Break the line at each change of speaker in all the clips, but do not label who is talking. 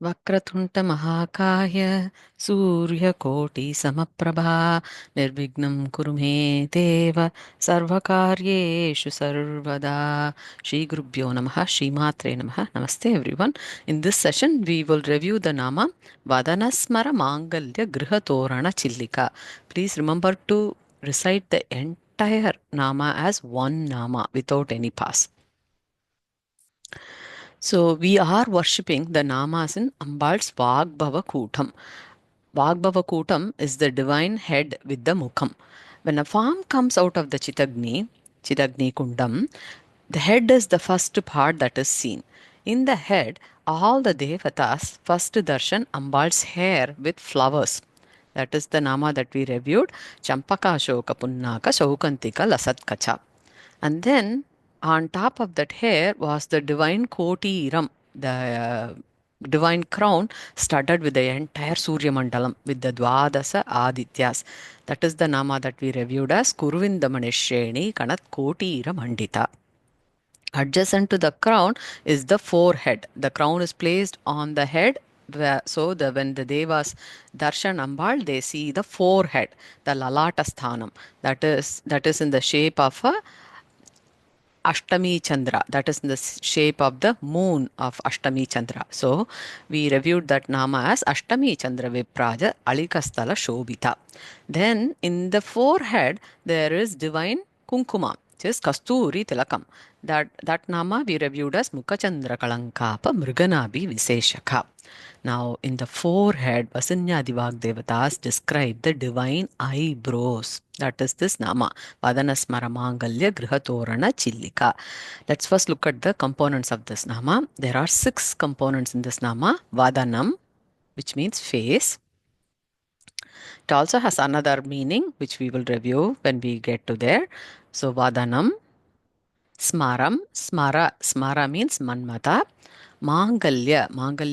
वक्रतुण्ड महाकाय सूर्यकोटि समप्रभा निर्विघ्नं कुरु मे देव सर्वकार्येषु सर्वदा. Shri Gurubhyo Namaha, Shri Matre Namaha. Namaste everyone. In this session we will review the nama Vadana Smara Mangalya Gruha Torana Chillika. Please remember to recite the entire nama as one nama without any pass. So we are worshipping the namas in Ambal's Vagbhava Kootam. Vagbhava Kootam is the divine head with the mukham. When a form comes out of the Chitagni Kundam, the head is the first part that is seen. In the head, all the Devatas first darshan Ambal's hair with flowers. That is the nama that we reviewed. Champaka Shoka Punnaka Shaukantika Lasatkacha. And then on top of that hair was the divine Kotiram, the divine crown studded with the entire Surya Mandalam with the Dwadasa Adityas. That is the nama that we reviewed as Kuruvindamanisheni Kanat Kotira Mandita. Adjacent to the crown is the forehead. The crown is placed on the head. When the devas darshan Ambal, they see the forehead, the Lalata Sthanam. That is in the shape of a Ashtami Chandra, that is in the shape of the moon of Ashtami Chandra. So we reviewed that nama as Ashtami Chandra Vipraja Alikasthala Shobita. Then in the forehead there is divine Kunkuma, which is Kasturi Tilakam. That nama we reviewed as Mukachandra Kalankapa Mriganabi Viseshaka. Now, in the forehead, Vasanyadi Vagdevatas describe the divine eyebrows. That is this nama, Vadana Smara Mangalya Gruha Torana Chillika. Let's first look at the components of this nama. There are 6 components in this nama. Vadanam, which means face. It also has another meaning, which we will review when we get to there. So, Vadanam, Smaram, Smara means Manmatha. Mangalya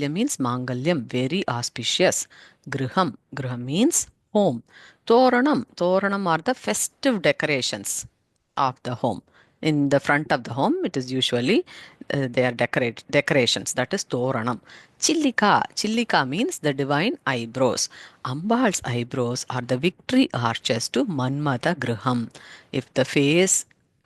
means Mangalyam, very auspicious. Gruham means home. Thoranam are the festive decorations of the home. In the front of the home, it is usually they are decorations. That is Thoranam. Chillika means the divine eyebrows. Ambal's eyebrows are the victory arches to Manmatha Gruham. If the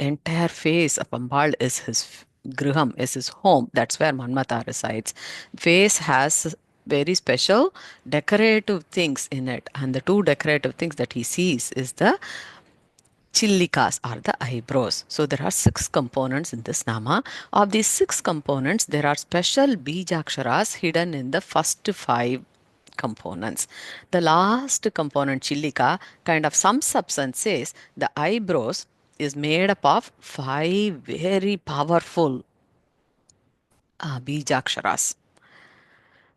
entire face of Ambal is his Gruham, is his home. That's where Manmatha resides. Face has very special decorative things in it, and the 2 decorative things that he sees is the Chillikas, are the eyebrows. So there are 6 components in this nama. Of these 6 components, there are special Beejaksharas hidden in the first 5 components. The last component, Chillika, kind of sums up and says the eyebrows is made up of 5 very powerful Beejaksharas.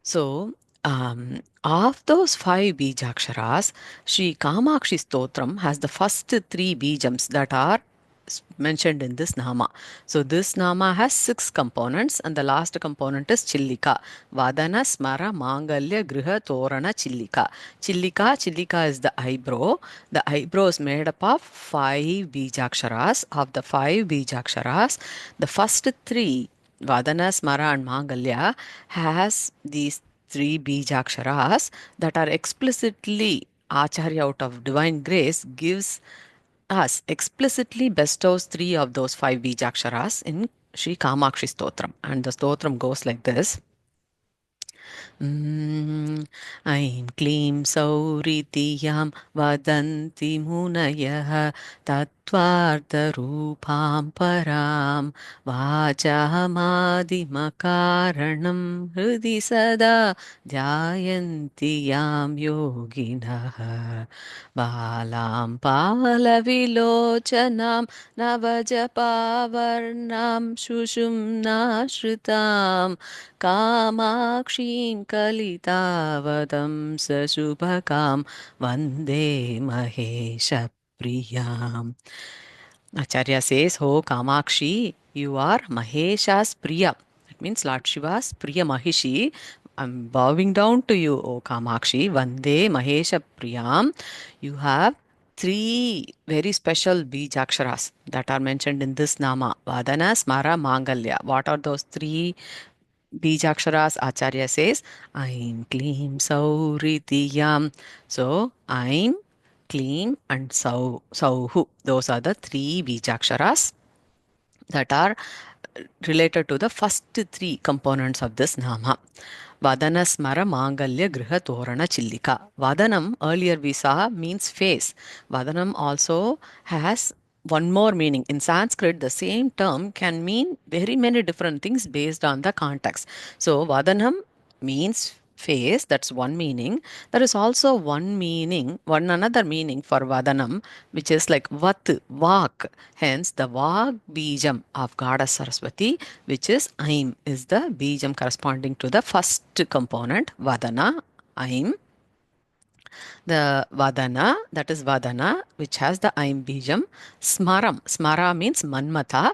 So, of those 5 Beejaksharas, Sri Kamakshi Stotram has the first 3 Beejams that are mentioned in this nama. So, this nama has 6 components, and the last component is Chillika. Vadana Smara Mangalya Gruha Torana Chillika. Chillika is the eyebrow. The eyebrow is made up of 5 Beejaksharas. Of the 5 Beejaksharas, the first 3, Vadana, Smara and Mangalya, has these 3 Beejaksharas that are explicitly Acharya out of divine grace gives us, explicitly bestows 3 of those 5 Beejaksharas in Sri Kamakshi Stotram. And the Stotram goes like this. ऐं क्लीं सौरितियां वदन्ति मुनयः तत्त्वार्थरूपां परां वाचामादिमकारणं हृदि सदा ध्यायन्ति यां योगिनः बालां पालविलोचनां नवजपावर्णां शुशुम्नाश्रितां कामाक्षीं कलितावदं सशुभकां वन्दे महेशप्रियाम्. Acharya says, "Oh Kamakshi, you are Mahesha's Priya." It means Lord Shiva's Priya Mahishi. I'm bowing down to you, O Kamakshi. Vande Mahesha Priyam. You have 3 very special Beejaksharas that are mentioned in this nama. Vadana, Smara, Mangalya. What are those 3 Beejaksharas, Acharya says, Aim, Kleem, Sauritiyam. So, Aim, Kleem, and Sauhu. Those are the three Beejaksharas that are related to the first three components of this nama. Vadana Smara Mangalya Gruha Torana Chillika. Vadanam, earlier we saw, means face. Vadanam also has one more meaning. In Sanskrit, the same term can mean very many different things based on the context. So, Vadanam means face, that's one meaning. There is also one meaning, one another meaning for Vadanam, which is like Vat, Vak. Hence, the Vag Bijam of Goddess Saraswati, which is Aim, is the Bijam corresponding to the first component, Vadana, Aim. The Vadana, that is Vadana, which has the Aim Bijam. Smaram, Smara means Manmatha.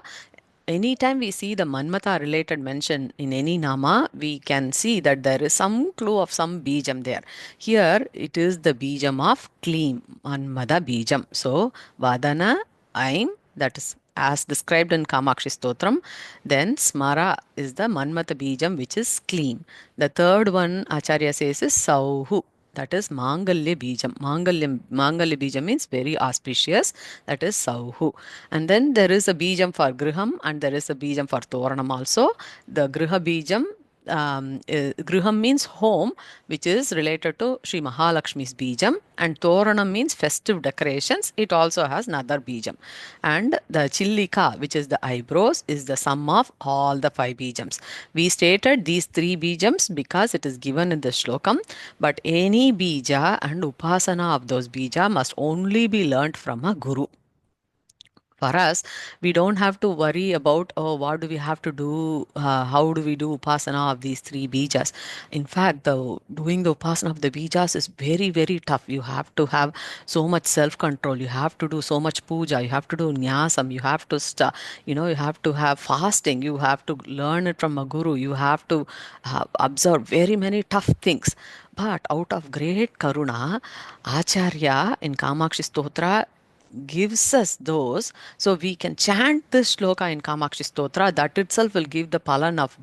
Anytime we see the Manmatha related mention in any Nama, we can see that there is some clue of some Bijam there. Here, it is the Bijam of Kleem, Manmada Bijam. So, Vadana, Aim, that is as described in Kamakshi Stotram. Then Smara is the Manmatha Bijam, which is Kleem. The third one, Acharya says, is Sauhu. That is Mangalya Bijam. Mangalya Bijam means very auspicious. That is Sauhu. And then there is a Bijam for Gruham and there is a Bijam for Thoranam also. The Gruha Bijam, Gruham means home, which is related to Sri Mahalakshmi's Bijam, and Thoranam means festive decorations. It also has another Bijam. And the Chillika, which is the eyebrows, is the sum of all the five Bijams. We stated these three Bijams because it is given in the Shlokam, but any Bija and Upasana of those Bija must only be learnt from a Guru. For us, we don't have to worry about, oh, what do we have to do, how do we do upasana of these three beejas. In fact, the doing the upasana of the beejas is very very tough. You have to have so much self control, you have to do so much puja, you have to do nyasam, you have to you have to have fasting, you have to learn it from a guru, you have to observe very many tough things. But out of great karuna, Acharya in Kamakshi Stotra gives us those, so we can chant this shloka in Kamakshi Stotra. That itself will give the phalan of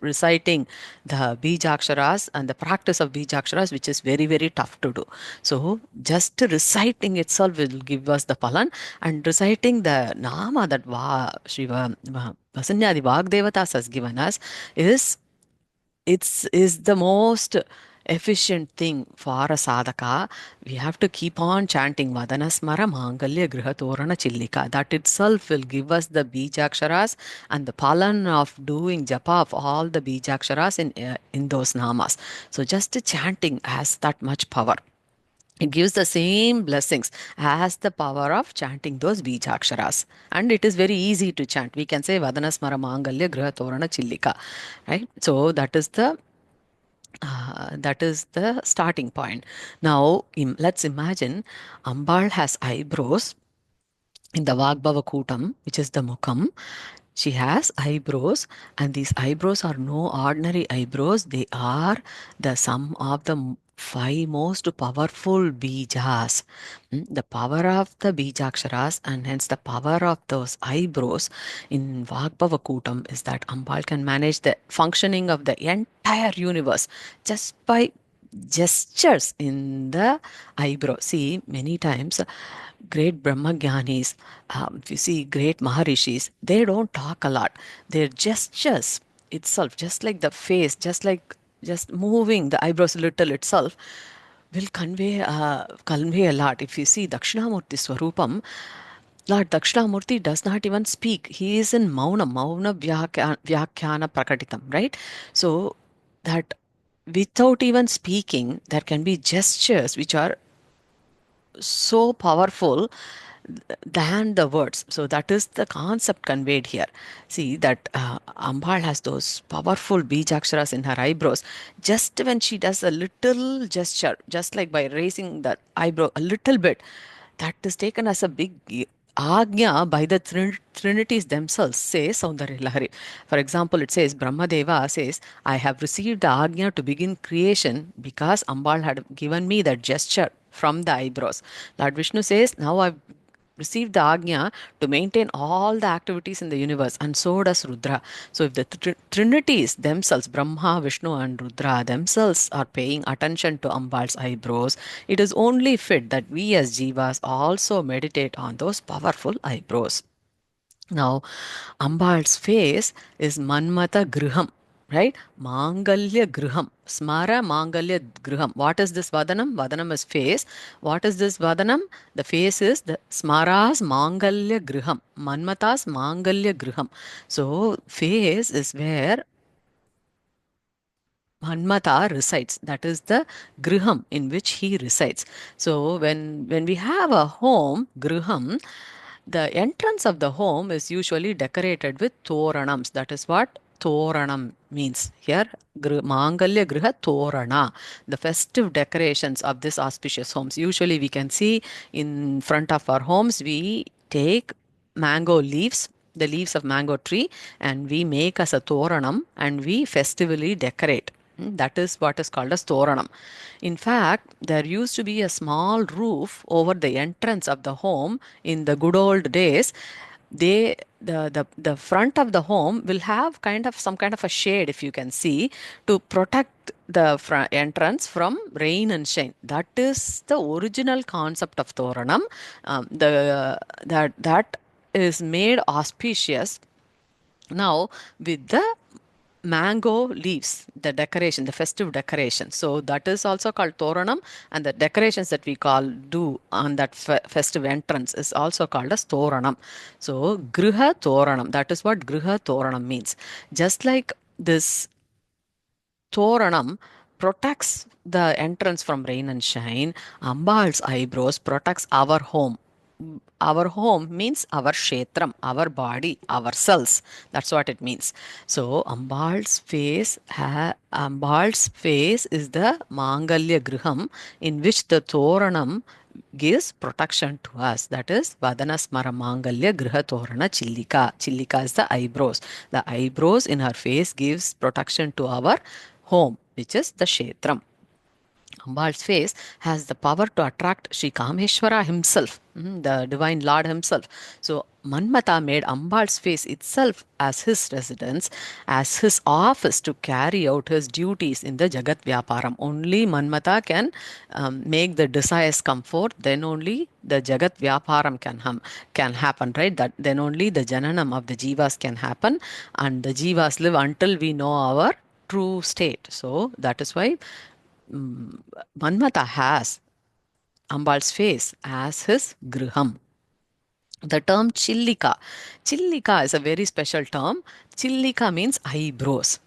reciting the Beejaksharas and the practice of Beejaksharas, which is very, very tough to do. So, just reciting itself will give us the phalan, and reciting the Nama that Shiva Vasanyadi Vagdevatas has given us is the most efficient thing for a sadhaka. We have to keep on chanting Vadana Smara Mangalya Gruha Torana Chillika. That itself will give us the Beejaksharas and the phalan of doing japa of all the Beejaksharas in those namas. So just chanting has that much power. It gives the same blessings as the power of chanting those Beejaksharas. And it is very easy to chant. We can say Vadana Smara Mangalya Gruha Torana Chillika. Right? So that is the starting point. Now, let's imagine Ambal has eyebrows in the Vagbhava Kootam, which is the Mukham. She has eyebrows, and these eyebrows are no ordinary eyebrows. They are the sum of the five most powerful beejas. The power of the beejaksharas and hence the power of those eyebrows in Vagbhava Kootam is that Ambal can manage the functioning of the entire universe just by gestures in the eyebrow. See, many times great Brahmagyanis, if you see great Maharishis, they don't talk a lot. Their gestures itself, just like the face, just moving the eyebrows a little itself, will convey a lot. If you see Dakshinamurti Swarupam, Lord Dakshinamurti does not even speak. He is in Mauna Vyakhyana Prakatitam, right? So that without even speaking, there can be gestures which are so powerful than the words. So that is the concept conveyed here. See that Ambal has those powerful beejaksharas in her eyebrows. Just when she does a little gesture, just like by raising the eyebrow a little bit, that is taken as a big Agnya by the trinities themselves, says Soundarya Lahari. For example, it says Brahmadeva says, I have received the Agnya to begin creation because Ambal had given me that gesture from the eyebrows. Lord Vishnu says, now I've received the Agnya to maintain all the activities in the universe, and so does Rudra. So, if the trinities themselves, Brahma, Vishnu, and Rudra themselves, are paying attention to Ambal's eyebrows, it is only fit that we as Jivas also meditate on those powerful eyebrows. Now, Ambal's face is Manmatha Gruham, right? Mangalya Gruham. Smara Mangalya Gruham. What is this Vadanam? Vadanam is face. What is this Vadanam? The face is the Smara's Mangalya Gruham. Manmatha's Mangalya Gruham. So, face is where Manmatha resides. That is the Gruham in which he resides. So when we have a home, Gruham, the entrance of the home is usually decorated with thoranams. That is what Thoranam means here. Mangalya Gruha Torana, the festive decorations of this auspicious homes. Usually we can see in front of our homes, we take mango leaves, the leaves of mango tree, and we make as a Thoranam and we festively decorate. That is what is called as Thoranam. In fact, there used to be a small roof over the entrance of the home in the good old days. The front of the home will have kind of some kind of a shade, if you can see, to protect the front entrance from rain and shine. That is the original concept of Thoranam. That is made auspicious now with the mango leaves, the decoration, the festive decoration. So that is also called Thoranam, and the decorations that we call do on that festive entrance is also called as Thoranam. So Gruha Toranam, that is what Gruha Toranam means. Just like this Thoranam protects the entrance from rain and shine, Ambal's eyebrows protects our home. Our home means our kshetram, our body, ourselves. That's what it means. So Ambal's face is the Mangalya Gruham in which the Thoranam gives protection to us. That is Vadana Smara Mangalya Gruha Torana Chillika. Chillika is the eyebrows. The eyebrows in her face gives protection to our home, which is the kshetram. Ambal's face has the power to attract Sri Kameshwara himself, the divine Lord himself. So Manmatha made Ambal's face itself as his residence, as his office to carry out his duties in the Jagat Vyaparam. Only Manmatha can make the desires come forth, then only the Jagat Vyaparam can happen, right? That then only the Jananam of the Jivas can happen, and the Jivas live until we know our true state. So that is why Manmatha has Ambal's face as his Gruham. The term Chillika. Chillika is a very special term. Chillika means eyebrows.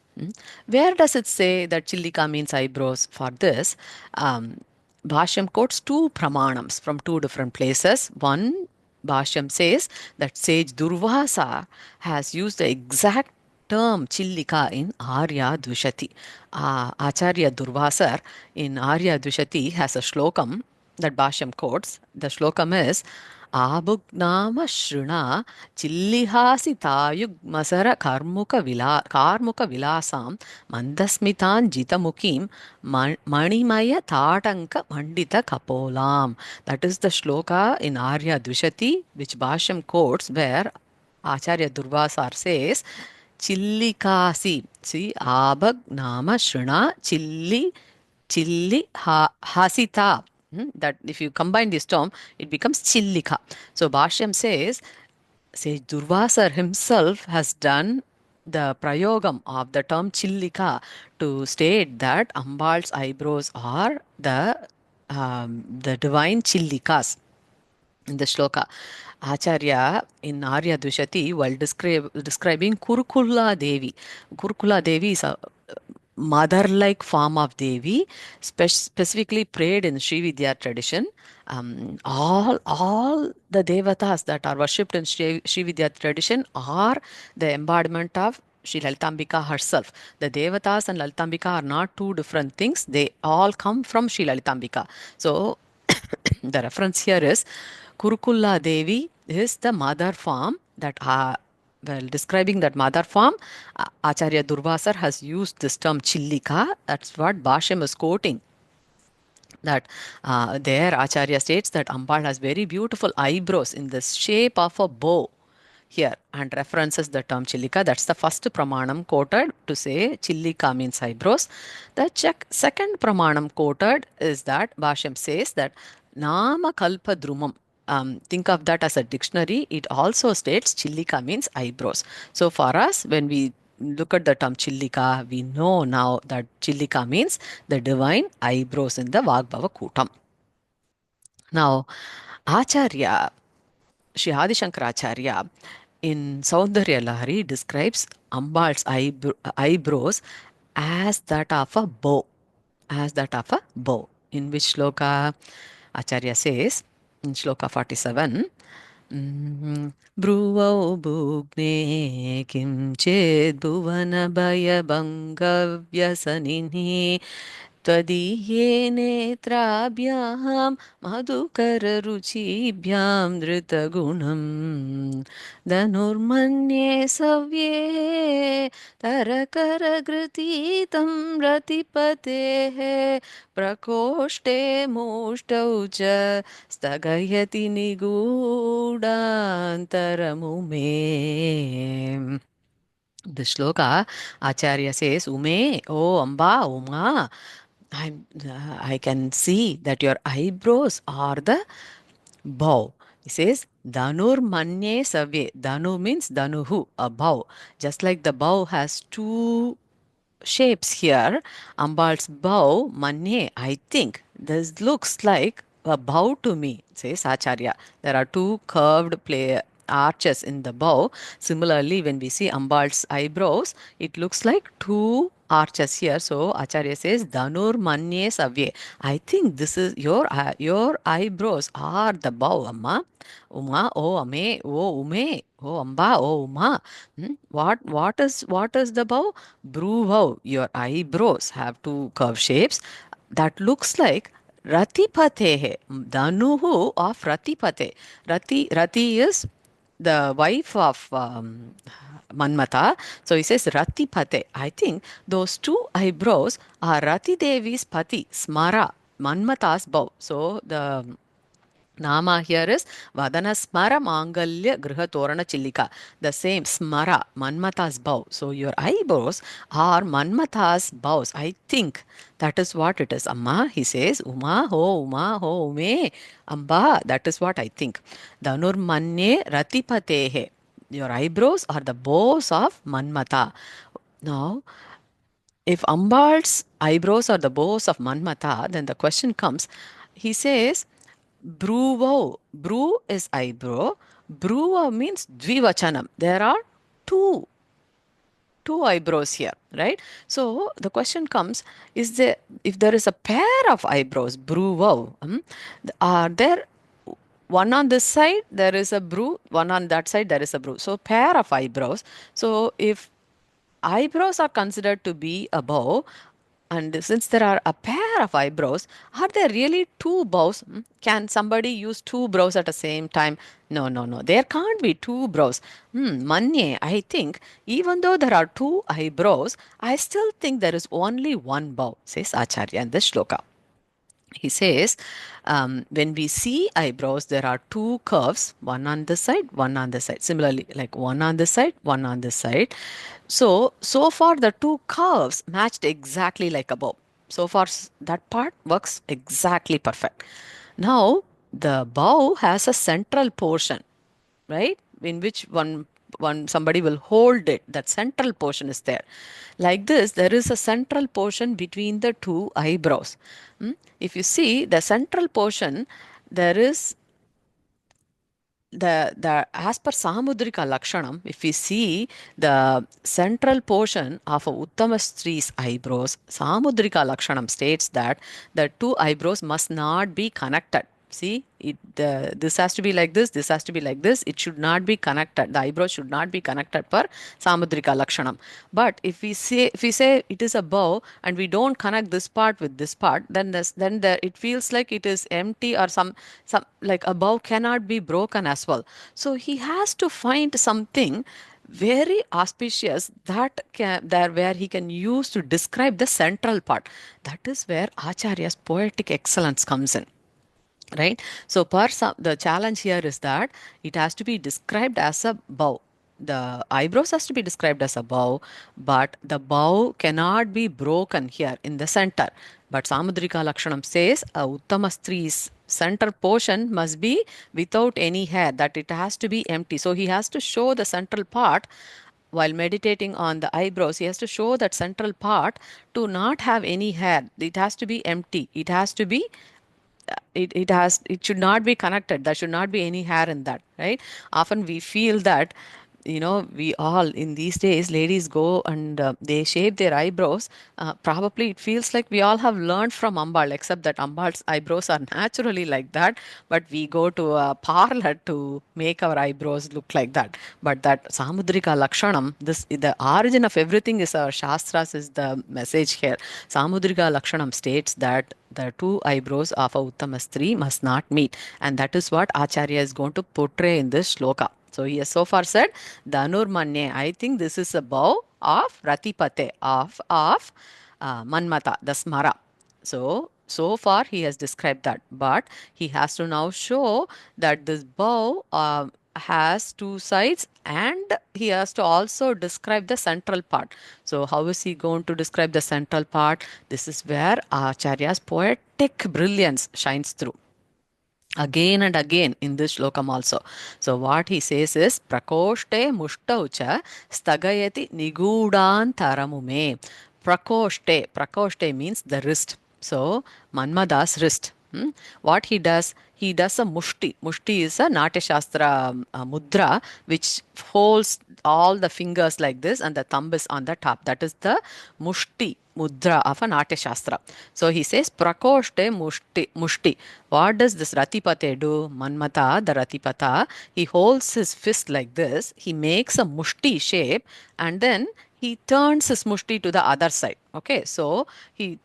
Where does it say that Chillika means eyebrows? For this, Bhashyam quotes two pramanams from two different places. One, Bhashyam says that sage Durvasa has used the exact term Chillika in Arya Dvishati. Acharya Durvasar in Arya Dvishati has a shlokam that Bhashyam quotes. The shlokam is Abhugnama Shruna Chillihasi Tayugmasara Karmuka Vilasam Mandasmitan Jitamukim Manimaya Tatanka Mandita Kapolam. That is the shloka in Arya Dvishati, which Bhashyam quotes, where Acharya Durvasar says, Chillikasi. See, Abhag Nama Shruna Chilli Hasita. That if you combine this term, it becomes Chillika. So Bhashyam says, Durvasar himself has done the prayogam of the term Chillika to state that Ambal's eyebrows are the divine Chillikas in the shloka. Acharya in Arya Dvishati, while describing Kurukula Devi. Kurukula Devi is a mother-like form of Devi, specifically prayed in Sri Vidya tradition. All the devatas that are worshipped in Sri Vidya tradition are the embodiment of Sri Lalitambika herself. The devatas and Lalitambika are not two different things. They all come from Sri Lalitambika. So the reference here is Kurukulla Devi is the mother form that well, describing that mother form, Acharya Durvasar has used this term Chillika. That's what Bhashyam is quoting That there Acharya states that Ambal has very beautiful eyebrows in the shape of a bow here, and references the term Chillika. That's the first pramanam quoted to say Chillika means eyebrows. The second pramanam quoted is that Bhashyam says that Nama Kalpa Drumam. Think of that as a dictionary. It also states Chillika means eyebrows. So for us, when we look at the term Chillika, we know now that Chillika means the divine eyebrows in the Vagbhava Kootam. Now, Acharya, Sri Adi Shankaracharya, in Soundarya Lahari describes Ambal's eyebrows as that of a bow, as that of a bow. In which shloka Acharya says, in shloka 47, Bruvau Bhugne Kim Ched Bhuvana Bhaya Bhangavyasanini त्वदीये नेत्राभ्यां मधुकररुचिभ्यां धृतगुणं धनुर्मन्ये सव्ये तरकरगृतीतं रतिपतेः प्रकोष्ठे मुष्टौ च स्थगयति निगूढान्तरमुमे. The shloka, Acharya says, Ume, oh Amba, Uma, I can see that your eyebrows are the bow. He says, Dhanur manye savye. Dhanu means Dhanuhu, a bow. Just like the bow has two shapes here, Ambal's bow, manye, I think this looks like a bow to me, says Acharya. There are two curved arches in the bow. Similarly, when we see Ambal's eyebrows, it looks like two arches here. So Acharya says, Dhanur manye savye. I think this is your eyebrows are the bow, Amma. Uma, oh Ame, oh Ume, oh Amba, oh Uma. What is the bow? Bruvau. Your eyebrows have two curved shapes. That looks like Ratipatehe. Danuhu of Ratipate. Rati is the wife of Manmatha. So he says Ratipate. I think those two eyebrows are Rati Devi's pati, Smara, Manmatha's bow. So the Nama here is Vadana Smara Mangalya Gruha Torana Chillika. The same Smara, Manmatha's bow. So your eyebrows are Manmatha's bows. I think that is what it is. Amma, he says, Uma ho ume. Amba, that is what I think. Dhanur manye ratipatehe. Your eyebrows are the bows of Manmatha. Now, if Ambal's eyebrows are the bows of Manmatha, then the question comes, he says, Bruvo. Bru is eyebrow. Bruva means dvivachanam. There are two two eyebrows here, right? So the question comes: is there if there is a pair of eyebrows, bruvo, are there one on this side there is a brew, one on that side there is a brew. So pair of eyebrows. So if eyebrows are considered to be a bow, and since there are a pair of eyebrows, are there really two bows? Can somebody use two brows at the same time? No, no, no. There can't be two brows. Manye, I think, even though there are two eyebrows, I still think there is only one bow, says Acharya in this shloka. He says, when we see eyebrows, there are two curves, one on this side, one on this side. Similarly, like one on this side, one on this side. So far the two curves matched exactly like a bow. So far that part works exactly perfect. Now, the bow has a central portion, right? In which one somebody will hold it. That central portion is there. Like this, there is a central portion between the two eyebrows. If you see the central portion, there is the as per Samudrika Lakshanam, if we see the central portion of a Uttama Stri's eyebrows, Samudrika Lakshanam states that the two eyebrows must not be connected. See, this has to be like this has to be like this. It should not be connected. The eyebrows should not be connected per Samudrika Lakshanam. But if we say it is a bow and we don't connect this part with this part, then it feels like it is empty, or some like a bow cannot be broken as well. So he has to find something very auspicious, that can, there where he can use to describe the central part. That is where Acharya's poetic excellence comes in. Right? So, the challenge here is that it has to be described as a bow. The eyebrows has to be described as a bow, but the bow cannot be broken here in the center. But Samudrika Lakshanam says a Uttama Stri's center portion must be without any hair, that it has to be empty. So he has to show the central part while meditating on the eyebrows. He has to show that central part to not have any hair. It has to be empty. It has to be it should not be connected. There should not be any hair in that, right? Often we feel that, we all in these days, ladies go and they shave their eyebrows. Probably it feels like we all have learned from Ambal, except that Ambal's eyebrows are naturally like that, but we go to a parlor to make our eyebrows look like that. But that Samudrika Lakshanam, this the origin of everything is our Shastras, is the message here. Samudrika Lakshanam states that the two eyebrows of a Uttama Stri must not meet. And that is what Acharya is going to portray in this shloka. So he has so far said, Dhanur Manye. I think this is a bow of Ratipate, of Manmatha, the Smara. So far he has described that. But he has to now show that this bow has two sides, and he has to also describe the central part. So how is he going to describe the central part? This is where Acharya's poetic brilliance shines through again and again in this shlokam also. So what he says is prakoshte mushtaucha stagayati nigudan taramume. Prakoshte means the wrist. So Manmada's wrist. What he does a mushti. Mushti is a Natya Shastra mudra which holds all the fingers like this and the thumb is on the top. That is the mushti mudra of a Natya Shastra. So he says prakoshte mushti. What does this Ratipate do? Manmatha, the Ratipata, he holds his fist like this. He makes a mushti shape and then he turns his mushti to the other side. Okay, so he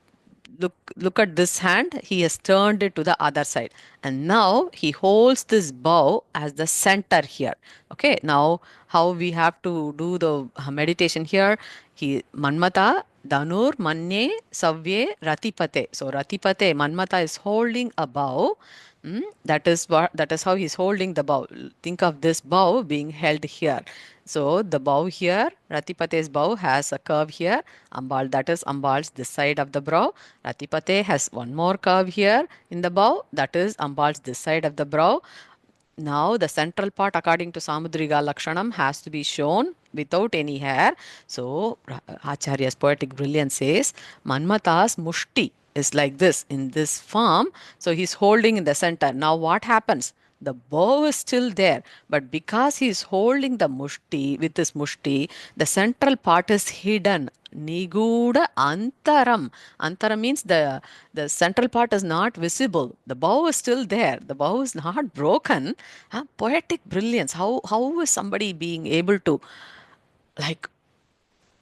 look at this hand, he has turned it to the other side, and now he holds this bow as the center here. Okay, now how we have to do the meditation here? He Manmata Dhanur Manye Savye Ratipate. So Ratipate, Manmata is holding a bow. That is how he's holding the bow. Think of this bow being held here. So the bow here, Ratipate's bow has a curve here. Ambal, that is Ambal's this side of the brow. Ratipate has one more curve here in the bow. That is Ambal's this side of the brow. Now, the central part, according to Samudriga Lakshanam, has to be shown without any hair. So, Acharya's poetic brilliance says, Manmatha's mushti is like this, in this form. So, he's holding in the center. Now, what happens? The bow is still there, but because he is holding the mushti with his mushti, the central part is hidden. Niguda antaram. Antaram means the central part is not visible. The bow is still there. The bow is not broken. Poetic brilliance. How is somebody being able to like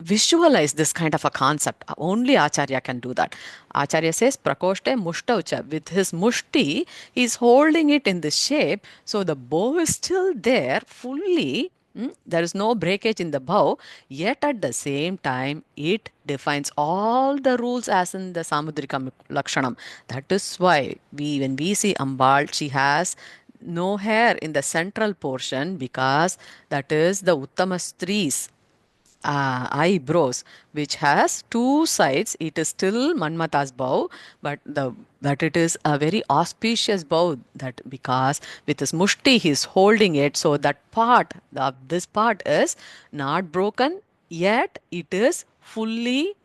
visualize this kind of a concept? Only Acharya can do that. Acharya says, Prakoshte Mushtaucha. With his mushti, he's holding it in this shape. So the bow is still there fully. There is no breakage in the bow. Yet at the same time, it defines all the rules as in the Samudrika Lakshanam. That is why when we see Ambal, she has no hair in the central portion, because that is the Uttama Stri's eyebrows, which has two sides. It is still Manmatha's bow, but it is a very auspicious bow, that because with his mushti he is holding it, so that this part is not broken, yet it is fully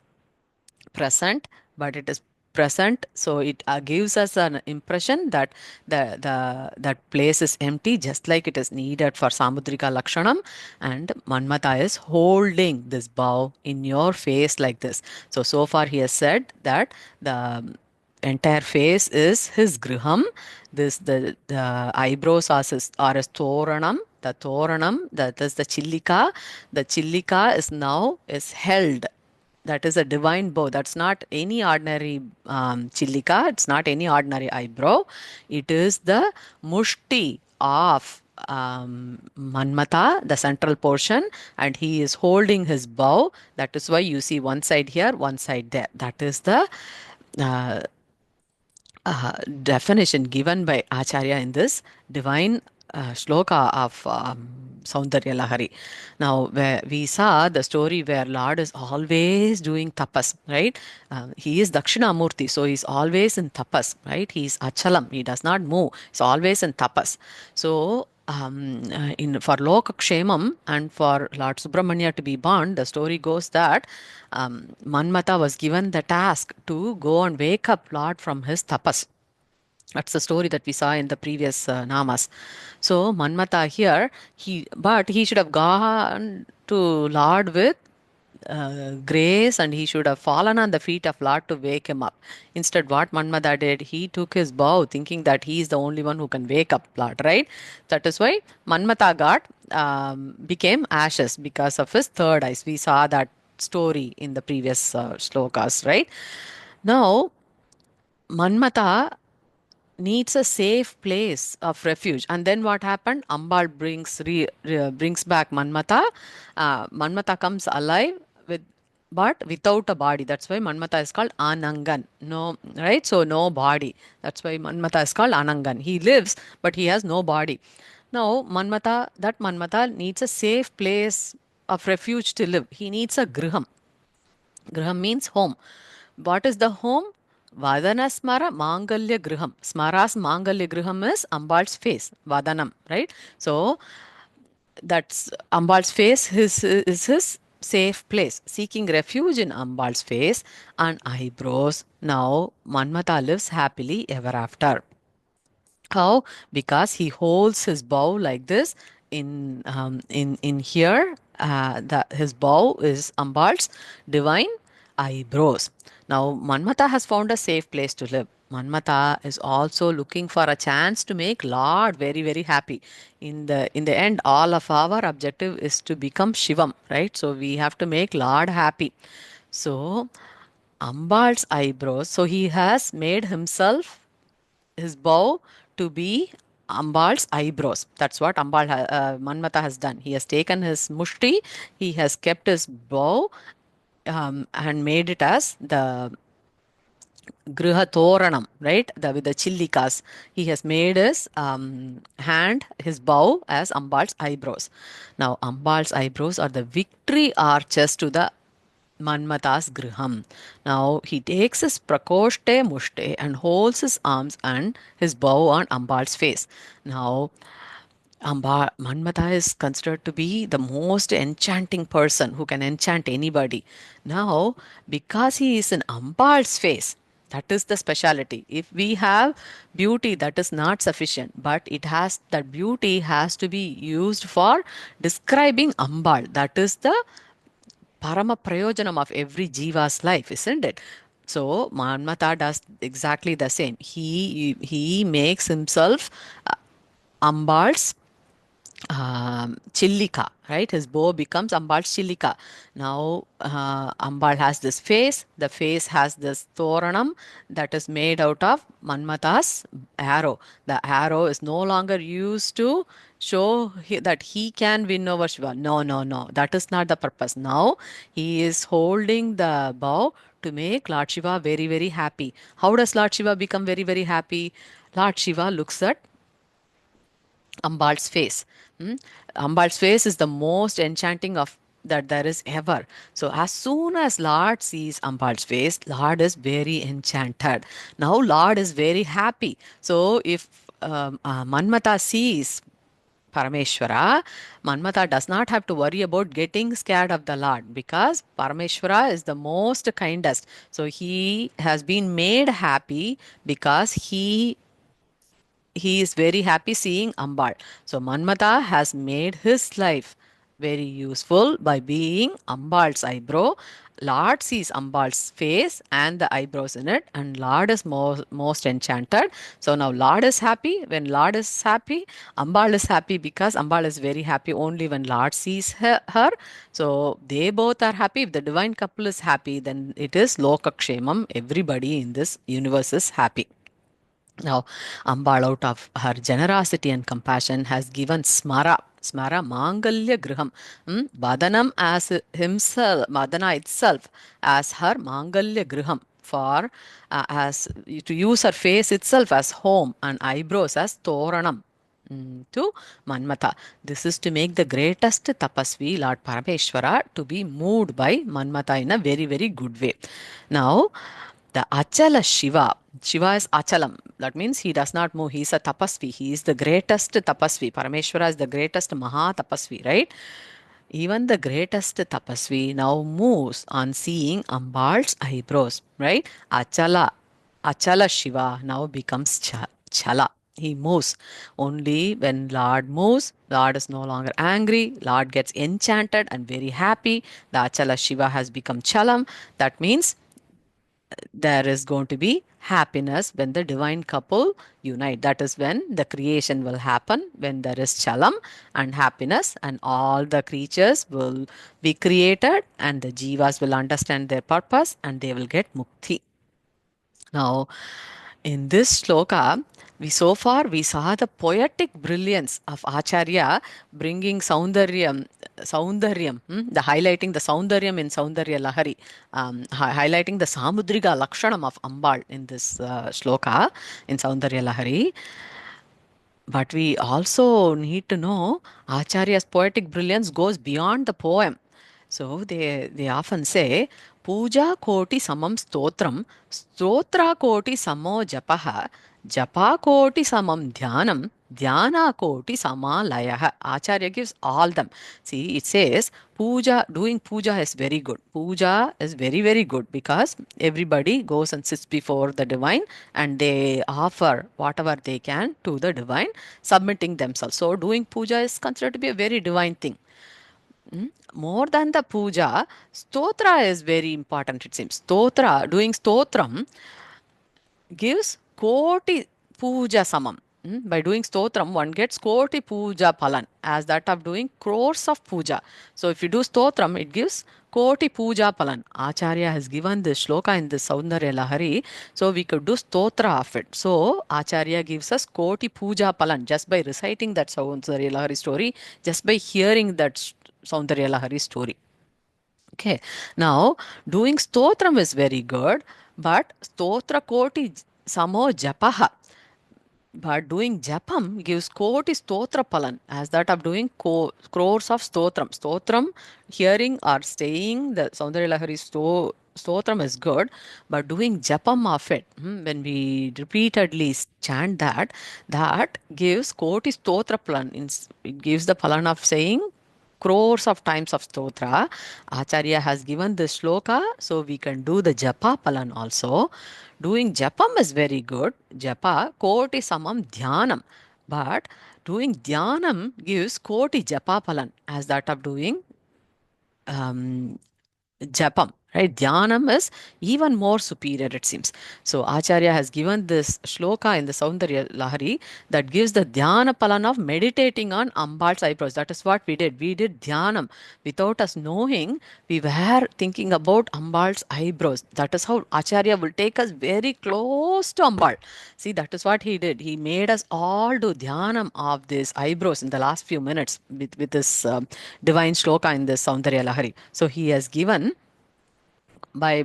present, but it is present, so it gives us an impression that that place is empty, just like it is needed for Samudrika Lakshanam. And Manmatha is holding this bow in your face like this. So far he has said that the entire face is his Gruham. The eyebrows are his thoranam. The thoranam, that is the Chillika. The Chillika is held. That is a divine bow. That's not any ordinary Chillika. It's not any ordinary eyebrow. It is the mushti of Manmatha, the central portion, and he is holding his bow. That is why you see one side here, one side there. That is the uh, definition given by Acharya in this divine shloka of Soundarya Lahari. Now, where we saw the story where Lord is always doing tapas, right? He is Dakshinamurti, so he's always in tapas, right? He's Achalam, he does not move, he's always in tapas. So, in for Lokakshemam and for Lord Subramanya to be born, the story goes that Manmatha was given the task to go and wake up Lord from his tapas. That's the story that we saw in the previous namas. So Manmatha here, he should have gone to Lord with grace, and he should have fallen on the feet of Lord to wake him up. Instead, what Manmatha did, he took his bow thinking that he is the only one who can wake up Lord, right? That is why Manmatha got became ashes because of his third eyes. We saw that story in the previous slokas, right? Now, Manmatha needs a safe place of refuge. And then what happened? Ambal brings back Manmatha. Manmatha comes alive with but without a body. That's why Manmatha is called Anangan. No, right? So no body. That's why Manmatha is called Anangan. He lives, but he has no body. Now, Manmatha needs a safe place of refuge to live. He needs a Gruham. Gruham means home. What is the home? Vadana Smara Mangalya Gruham. Smara's Mangalya Gruham is Ambal's face, Vadanam, right? So that's Ambal's face is his safe place. Seeking refuge in Ambal's face and eyebrows. Now Manmatha lives happily ever after. How? Because he holds his bow like this in here. His bow is Ambal's divine eyebrows. Now Manmatha has found a safe place to live. Manmatha is also looking for a chance to make Lord very very happy. In the end, all of our objective is to become Shivam, right? So we have to make Lord happy. So Ambal's eyebrows. So he has made himself his bow to be Ambal's eyebrows. That's what Manmatha has done. He has taken his mushti, he has kept his bow and made it as the Gruha Toranam, right? With the chillikas. He has made his hand, his bow as Ambal's eyebrows. Now, Ambal's eyebrows are the victory arches to the Manmatha's Gruham. Now he takes his prakoshte mushte and holds his arms and his bow on Ambal's face. Now Manmatha is considered to be the most enchanting person who can enchant anybody. Now, because he is in Ambal's face, that is the speciality. If we have beauty, that is not sufficient, but that beauty has to be used for describing Ambal. That is the Parama Prayojanam of every Jiva's life, isn't it? So Manmatha does exactly the same. He makes himself Ambal's Chillika, right? His bow becomes Ambal's Chillika. Now, Ambal has this face. The face has this thoranam that is made out of Manmatha's arrow. The arrow is no longer used to show that he can win over Shiva. No, no, no. That is not the purpose. Now, he is holding the bow to make Lord Shiva very, very happy. How does Lord Shiva become very, very happy? Lord Shiva looks at Ambal's face. Hmm? Ambal's face is the most enchanting of that there is ever. So as soon as Lord sees Ambal's face, Lord is very enchanted. Now Lord is very happy. So if Manmatha sees Parameshwara, Manmatha does not have to worry about getting scared of the Lord because Parameshwara is the most kindest. So he has been made happy because he is very happy seeing Ambal. So Manmatha has made his life very useful by being Ambal's eyebrow. Lord sees Ambal's face and the eyebrows in it, and Lord is most enchanted. So now Lord is happy. When Lord is happy, Ambal is happy because Ambal is very happy only when Lord sees her. So they both are happy. If the divine couple is happy, then it is Lokakshemam. Everybody in this universe is happy. Now, Ambal, out of her generosity and compassion, has given Smara Mangalya Gruham, Vadanam as himself, Vadana itself, as her Mangalya Gruham, for as to use her face itself as home and eyebrows as thoranam. To Manmatha. This is to make the greatest tapasvi, Lord Parameshwara, to be moved by Manmatha in a very, very good way. Now, the Achala Shiva. Shiva is Achalam. That means he does not move. He is a tapasvi. He is the greatest tapasvi. Parameshwara is the greatest Maha tapasvi, right? Even the greatest tapasvi now moves on seeing Ambal's eyebrows, right? Achala Shiva now becomes Chala. He moves. Only when Lord moves, Lord is no longer angry. Lord gets enchanted and very happy. The Achala Shiva has become Chalam. That means there is going to be happiness when the divine couple unite. That is when the creation will happen, when there is chalam and happiness, and all the creatures will be created, and the jivas will understand their purpose and they will get mukti. Now, in this shloka, we saw the poetic brilliance of Acharya bringing the highlighting the Soundaryam in Soundarya Lahari, highlighting the Samudriga Lakshanam of Ambal in this shloka in Soundarya Lahari. But we also need to know Acharya's poetic brilliance goes beyond the poem. So they often say, Puja koti samam stotram, stotra koti samo japaha, japa koti samam dhyanam, dhyana koti sama layaha. Acharya gives all them. See, it says, doing puja is very good. Puja is very, very good because everybody goes and sits before the divine and they offer whatever they can to the divine, submitting themselves. So, doing puja is considered to be a very divine thing. More than the puja, stotra is very important, it seems. Doing stotram gives koti puja samam. By doing stotram, one gets koti puja palan, as that of doing crores of puja. So if you do stotram, it gives koti puja palan. Acharya has given this shloka in the Soundarya Lahari, so we could do stotra of it. So Acharya gives us koti puja palan just by reciting that Soundarya Lahari story, just by hearing that Soundarya Lahari story. Okay, now doing stotram is very good, but stotra koti samo japaha. But doing japam gives koti stotra palan, as that of doing crores of stotram. Stotram, hearing or staying the Soundarya Lahari stotram is good, but doing japam of it, when we repeatedly chant that, that gives koti stotra palan. It gives the palan of saying crores of times of stotra. Acharya has given the shloka, so we can do the japa palan also. Doing japam is very good. Japa, koti samam dhyanam. But doing dhyanam gives koti japa palan, as that of doing um, Japam, right? Dhyanam is even more superior, it seems. So Acharya has given this shloka in the Soundarya Lahari that gives the dhyana palan of meditating on Ambal's eyebrows. That is what we did. We did dhyanam. Without us knowing, we were thinking about Ambal's eyebrows. That is how Acharya will take us very close to Ambal. See, that is what he did. He made us all do dhyanam of these eyebrows in the last few minutes with this divine shloka in the Soundarya Lahari. So he has given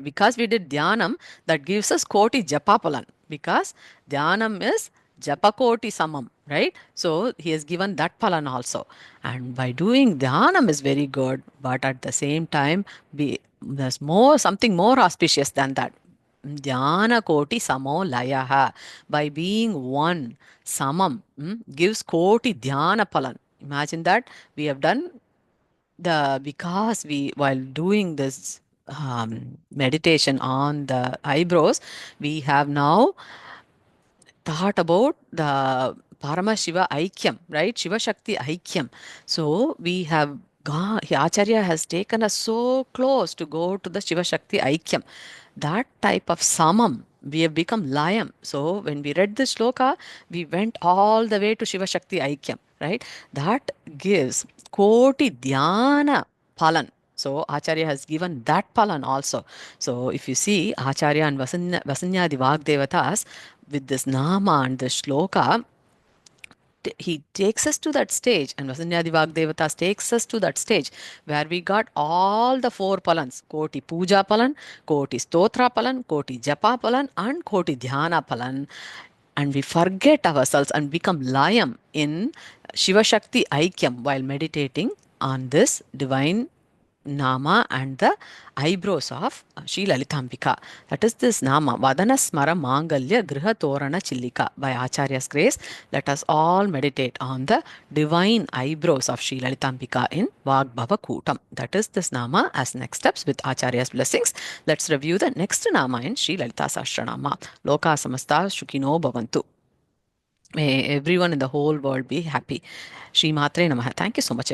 because we did dhyanam, that gives us koti japapalan, because dhyanam is japakoti samam, right? So he has given that palan also, and by doing dhyanam is very good, but at the same time there's something more auspicious than that. Dhyana koti samo layaha. By being one, samam gives koti dhyana palan. Imagine that we have done because we while doing this meditation on the eyebrows, we have now thought about the Paramashiva Aikyam, right? Shiva Shakti Aikyam. So we have gone, Acharya has taken us so close to go to the Shiva Shakti Aikyam. That type of samam, we have become layam. So when we read this shloka, we went all the way to Shiva Shakti Aikyam, right? That gives koti dhyana palan. So Acharya has given that palan also. So if you see Acharya and Vasanyadi Vagdevatas, with this Nama and the Shloka, he takes us to that stage, and Vasanyadi Vagdevatas takes us to that stage where we got all the four palans: Koti Puja Palan, Koti Stotra Palan, Koti Japa Palan, and Koti Dhyana Palan. And we forget ourselves and become Layam in Shiva Shakti Aikyam while meditating on this divine Nama and the eyebrows of Sri Lalitambika. That is this Nama, Vadana Smara Mangalya Gruha Torana Chillika. By Acharya's grace, let us all meditate on the divine eyebrows of Sri Lalitambika in Vagbhava Kootam. That is this Nama as next steps with Acharya's blessings. Let's review the next Nama in Sri Lalita Sahasranama. Loka Samasta Shukino Bhavantu. May everyone in the whole world be happy. Shri Matre Namaha. Thank you so much.